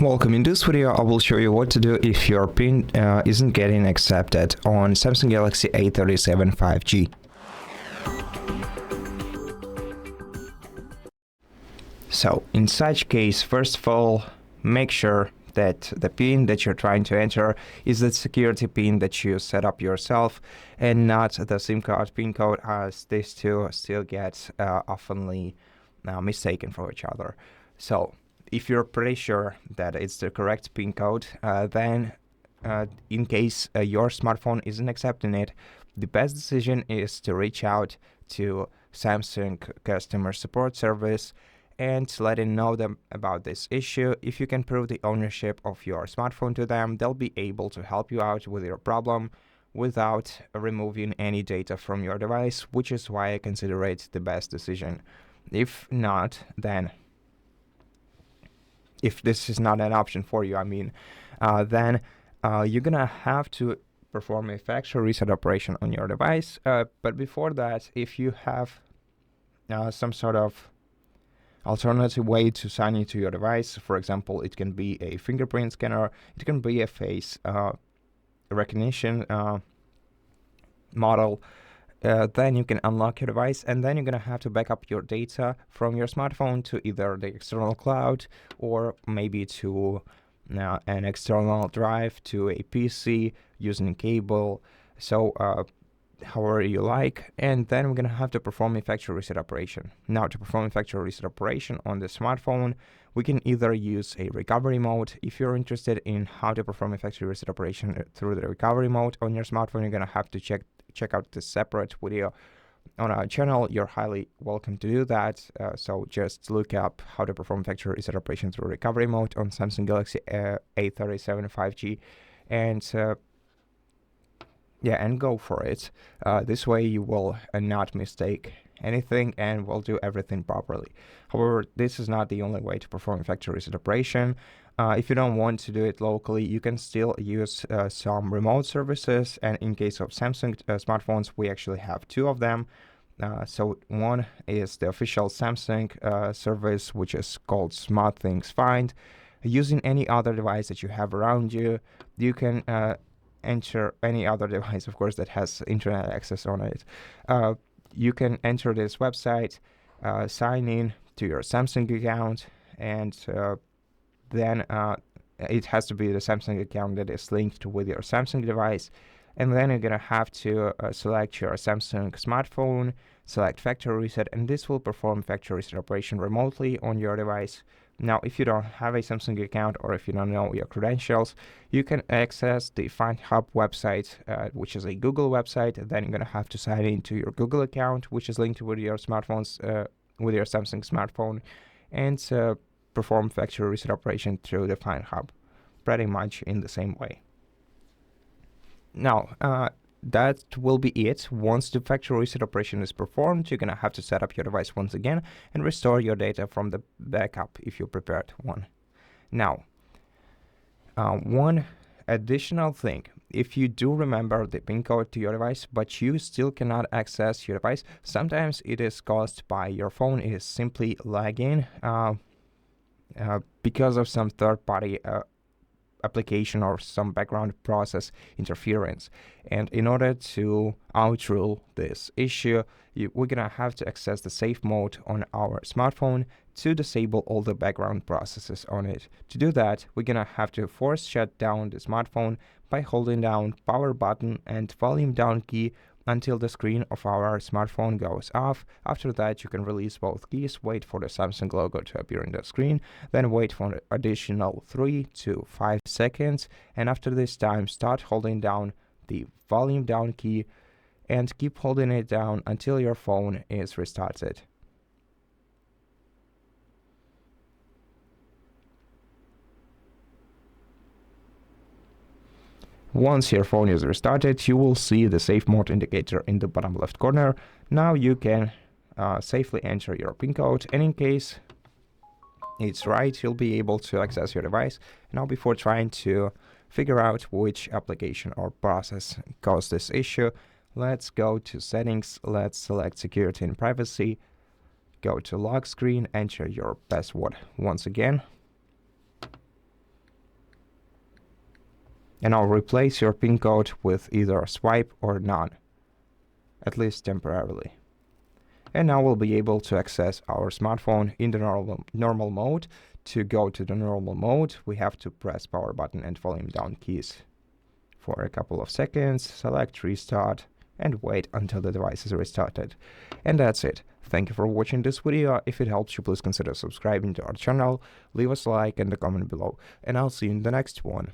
Welcome. In this video, I will show you what to do if your PIN isn't getting accepted on Samsung Galaxy A37 5G. So, in such case, first of all, make sure that the PIN that you're trying to enter is the security PIN that you set up yourself and not the SIM card PIN code, as these two still get oftenly mistaken for each other. So, if you're pretty sure that it's the correct PIN code, then in case your smartphone isn't accepting it, the best decision is to reach out to Samsung customer support service and let them know about this issue. If you can prove the ownership of your smartphone to them, they'll be able to help you out with your problem without removing any data from your device, which is why I consider it the best decision. If not, then if this is not an option for you, then you're gonna have to perform a factory reset operation on your device. But before that, if you have some sort of alternative way to sign into your device, for example, it can be a fingerprint scanner, it can be a face recognition model, then you can unlock your device, and then you're going to have to back up your data from your smartphone to either the external cloud or maybe to an external drive to a PC using cable. So however you like, and then we're going to have to perform a factory reset operation. Now, to perform a factory reset operation on the smartphone, we can either use a recovery mode. If you're interested in how to perform a factory reset operation through the recovery mode on your smartphone, you're going to have to check out the separate video on our channel. You're highly welcome to do that. So just look up how to perform factory reset operation through recovery mode on Samsung Galaxy A37 5G, and and go for it. This way you will not mistake anything and will do everything properly. However, this is not the only way to perform a factory reset operation. If you don't want to do it locally, you can still use some remote services, and in case of Samsung smartphones, we actually have two of them. So one is the official Samsung service, which is called SmartThings Find. Using any other device that you have around you, you can enter any other device, of course, that has internet access on it. You can enter this website, sign in to your Samsung account, and then it has to be the Samsung account that is linked with your Samsung device. And then you're going to have to select your Samsung smartphone, select factory reset, and this will perform factory reset operation remotely on your device. Now, if you don't have a Samsung account or if you don't know your credentials, you can access the Find Hub website, which is a Google website. Then you're going to have to sign into your Google account, which is linked with your smartphones, with your Samsung smartphone, and perform factory reset operation through the Find Hub, pretty much in the same way. Now, that will be it. Once the factory reset operation is performed, you're going to have to set up your device once again and restore your data from the backup if you prepared one. Now, one additional thing, if you do remember the PIN code to your device, but you still cannot access your device, sometimes it is caused by your phone is simply lagging because of some third-party application or some background process interference. And in order to outrule this issue, we're gonna have to access the safe mode on our smartphone to disable all the background processes on it. To do that, we're gonna have to force shut down the smartphone by holding down power button and volume down key until the screen of our smartphone goes off. After that, you can release both keys, wait for the Samsung logo to appear in the screen, then wait for an additional 3 to 5 seconds, and after this time, start holding down the volume down key and keep holding it down until your phone is restarted. Once your phone is restarted, you will see the safe mode indicator in the bottom left corner. Now you can safely enter your PIN code, and in case it's right, you'll be able to access your device. Now, before trying to figure out which application or process caused this issue, let's go to settings, let's select security and privacy, go to lock screen, enter your password once again, And I'll replace your PIN code with either a swipe or none, at least temporarily. And now we'll be able to access our smartphone in the normal mode. To go to the normal mode, we have to press power button and volume down keys for a couple of seconds, select restart, and wait until the device is restarted. And that's it. Thank you for watching this video. If it helps you, please consider subscribing to our channel, leave us a like and a comment below, and I'll see you in the next one.